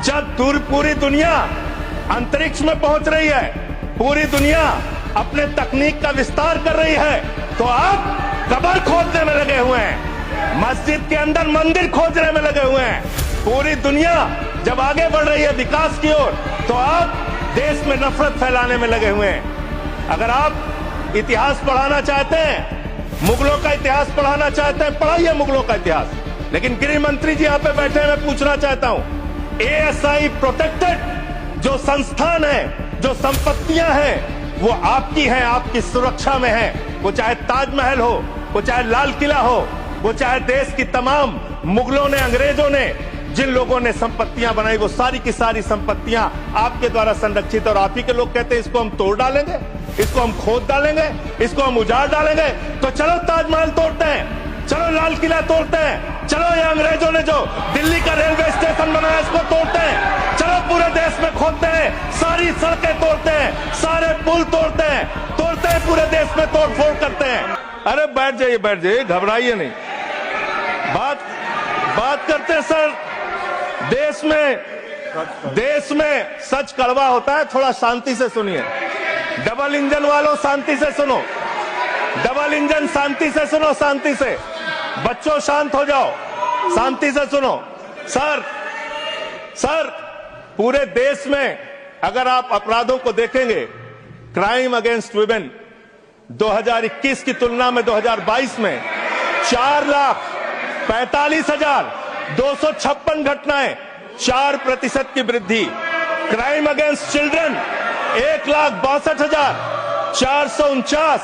जब पूरी दुनिया अंतरिक्ष में पहुंच रही है, पूरी दुनिया अपने तकनीक का विस्तार कर रही है, तो आप कब्र खोदने में लगे हुए हैं, मस्जिद के अंदर मंदिर खोदने में लगे हुए हैं। पूरी दुनिया जब आगे बढ़ रही है विकास की ओर, तो आप देश में नफरत फैलाने में लगे हुए हैं। अगर आप इतिहास पढ़ाना चाहते हैं, मुगलों का इतिहास पढ़ाना चाहते हैं, पढ़ाइए मुगलों का इतिहास। लेकिन गृह मंत्री जी यहाँ पे बैठे हैं, मैं पूछना चाहता हूँ, ASI प्रोटेक्टेड जो संस्थान है, जो संपत्तियां हैं, वो आपकी हैं, आपकी सुरक्षा में है। वो चाहे ताजमहल हो, वो चाहे लाल किला हो, वो चाहे देश की तमाम मुगलों ने, अंग्रेजों ने जिन लोगों ने संपत्तियां बनाई, वो सारी की सारी संपत्तियां आपके द्वारा संरक्षित। और आप ही के लोग कहते हैं इसको हम तोड़ डालेंगे, इसको हम खोद डालेंगे, इसको हम उजाड़ डालेंगे। तो चलो ताजमहल तोड़ते हैं, चलो लाल किला तोड़ते हैं, चलो ये अंग्रेजों ने जो दिल्ली का रेलवे स्टेशन बनाया इसको तोड़ते हैं, चलो पूरे देश में खोदते हैं, सारी सड़कें तोड़ते हैं, सारे पुल तोड़ते हैं, पूरे देश में तोड़फोड़ करते हैं। अरे बैठ जाइए, घबराइए नहीं, बात करते हैं सर। देश में सच कड़वा होता है, थोड़ा शांति से सुनिए। डबल इंजन वालों शांति से सुनो, डबल इंजन शांति से सुनो, शांति से। बच्चों शांत हो जाओ, शांति से सुनो। सर पूरे देश में अगर आप अपराधों को देखेंगे, क्राइम अगेंस्ट वुमेन 2021 की तुलना में 2022 में 4,45,256 घटनाएं, 4% की वृद्धि। क्राइम अगेंस्ट चिल्ड्रन 1,62,449,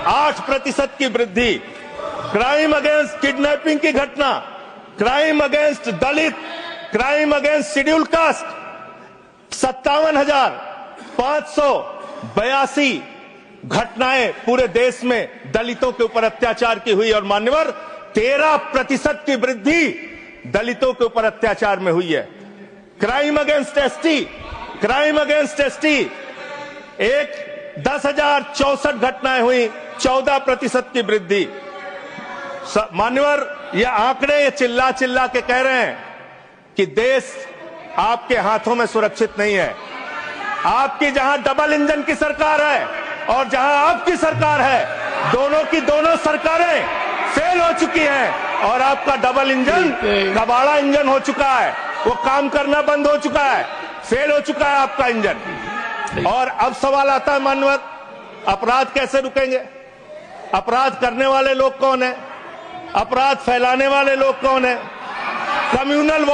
8% की वृद्धि। क्राइम अगेंस्ट किडनैपिंग की घटना, क्राइम अगेंस्ट दलित, क्राइम अगेंस्ट शेड्यूल कास्ट 57,582 घटनाएं पूरे देश में दलितों के ऊपर अत्याचार की हुई। और मान्यवर 13% की वृद्धि दलितों के ऊपर अत्याचार में हुई है। Crime against ST, crime against ST 10,064 घटनाएं हुई, 14% की वृद्धि। मान्यवर ये आंकड़े ये चिल्ला के कह रहे हैं कि देश आपके हाथों में सुरक्षित नहीं है। आपकी जहां डबल इंजन की सरकार है और जहां आपकी सरकार है, दोनों की दोनों सरकारें फेल हो चुकी हैं। और आपका डबल इंजन कबाड़ा इंजन हो चुका है, वो काम करना बंद हो चुका है, फेल हो चुका है आपका इंजन। और अब सवाल आता है मान्यवर, अपराध कैसे रुकेंगे? अपराध करने वाले लोग कौन है? अपराध फैलाने वाले लोग कौन है? कम्युनल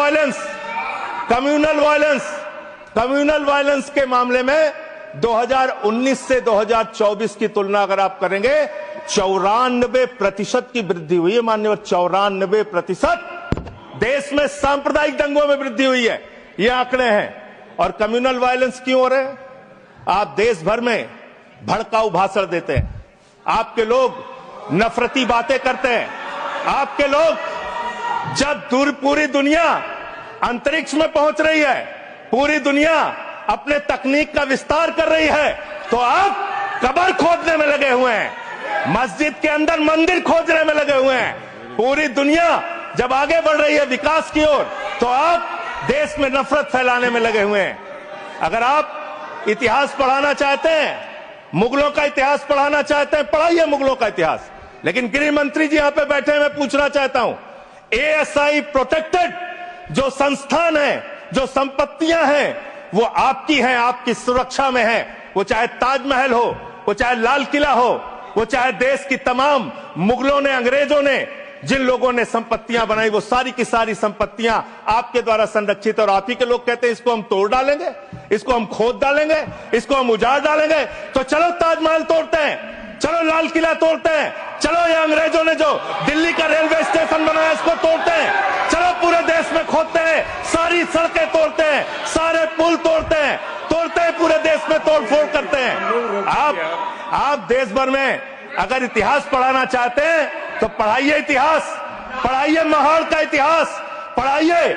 वायलेंस के मामले में 2019 से 2024 की तुलना अगर आप करेंगे, 94% की वृद्धि हुई है मान्यवर, 94%। देश में सांप्रदायिक दंगों में वृद्धि हुई है, ये आंकड़े हैं। और कम्युनल वायलेंस क्यों हो रहे हैं? आप देश भर में भड़काऊ भाषण देते हैं, आपके लोग नफरती बातें करते हैं, आपके लोग जब पूरी दुनिया अंतरिक्ष में पहुंच रही है, पूरी दुनिया अपने तकनीक का विस्तार कर रही है, तो आप कब्र खोदने में लगे हुए हैं, मस्जिद के अंदर मंदिर खोदने में लगे हुए हैं। पूरी दुनिया जब आगे बढ़ रही है विकास की ओर, तो आप देश में नफरत फैलाने में लगे हुए हैं। अगर आप इतिहास पढ़ाना चाहते हैं, मुगलों का इतिहास पढ़ाना चाहते हैं, पढ़ाइए मुगलों का इतिहास। लेकिन गृह मंत्री जी यहाँ पे बैठे हैं, मैं पूछना चाहता हूं, ASI प्रोटेक्टेड जो संस्थान है, जो संपत्तियां हैं, वो आपकी हैं, आपकी सुरक्षा में है। वो चाहे ताजमहल हो, वो चाहे लाल किला हो, वो चाहे देश की तमाम मुगलों ने, अंग्रेजों ने जिन लोगों ने संपत्तियां बनाई, वो सारी की सारी संपत्तियां आपके द्वारा संरक्षित। और आप ही के लोग कहते हैं इसको हम तोड़ डालेंगे, इसको हम खोद डालेंगे, इसको हम उजाड़ डालेंगे। तो चलो ताजमहल तोड़ते हैं, चलो लाल किला तोड़ते हैं, चलो ये अंग्रेजों ने जो दिल्ली का रेलवे स्टेशन बनाया इसको तोड़ते हैं, चलो पूरे देश में खोदते हैं, सारी सड़कें तोड़ते हैं, सारे पुल तोड़ते हैं, पूरे देश में तोड़फोड़ करते हैं। आप देश भर में अगर इतिहास पढ़ाना चाहते हैं तो पढ़ाइए इतिहास, पढ़ाइए महाड़ का इतिहास, पढ़ाइए।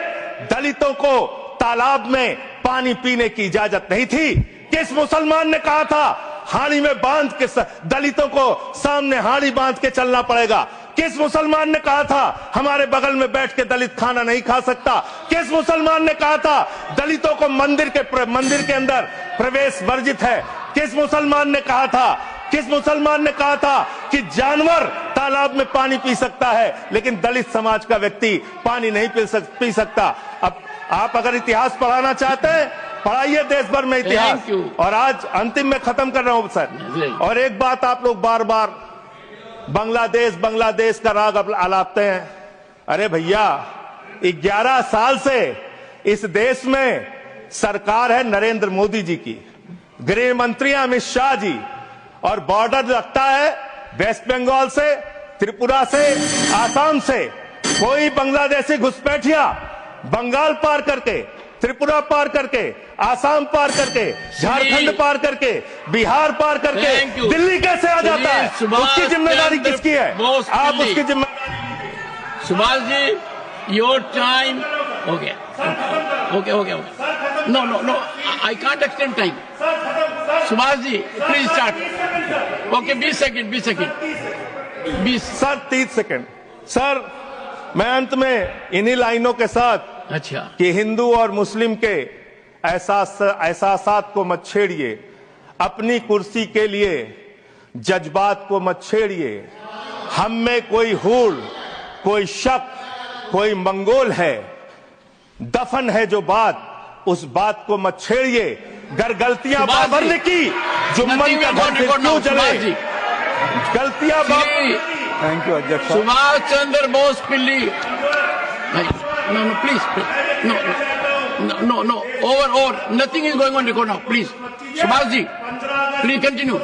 दलितों को तालाब में पानी पीने की इजाजत नहीं थी। किस मुसलमान ने कहा था हाड़ी में बांध के दलितों को सामने हाड़ी बांध के चलना पड़ेगा? किस मुसलमान ने कहा था हमारे बगल में बैठ के दलित खाना नहीं खा सकता? किस मुसलमान ने कहा था दलितों को मंदिर के अंदर प्रवेश वर्जित है? किस मुसलमान ने कहा था कि जानवर तालाब में पानी पी सकता है लेकिन दलित समाज का व्यक्ति पानी नहीं पी सकता? अब आप अगर इतिहास पढ़ाना चाहते हैं, पढ़ाइए देश भर में इतिहास। और आज अंतिम में खत्म कर रहा हूं सर, और एक बात आप लोग बार बार बांग्लादेश का राग आलापते हैं। अरे भैया, 11 साल से इस देश में सरकार है नरेंद्र मोदी जी की, गृह मंत्री अमित शाह जी, और बॉर्डर लगता है वेस्ट बंगाल से, त्रिपुरा से, आसाम से। कोई बांग्लादेशी घुसपैठिया बंगाल पार करके, त्रिपुरा पार करके, आसाम पार करके, झारखंड पार करके, बिहार पार करके दिल्ली कैसे आ जाता है? उसकी जिम्मेदारी किसकी है? आप उसकी जिम्मेदारी। सुभाष जी, योर टाइम हो गया। Okay. No, I can't extend time. Subhash ji, please start. Okay, 20 second. 20 sir, 30 second. Sir, मैं अंत में इन्हीं लाइनों के साथ, अच्छा, कि हिंदू और मुस्लिम के एहसासात को मत छेड़िए, अपनी कुर्सी के लिए जज्बात को मत छेड़िए। हम में कोई हूड़, कोई शक, कोई मंगोल है, दफन है जो बात, उस बात को मत छेड़िए। गर गलतियां बाबर ने की, जुम्मन का घर फिर क्यों जले? गलतियां बाबर। थैंक यू अध्यक्ष। सुभाष चंद्र बोस पिल्ली। No, please. No. Over. Nothing is going on record now. Please. Subhash ji, please continue.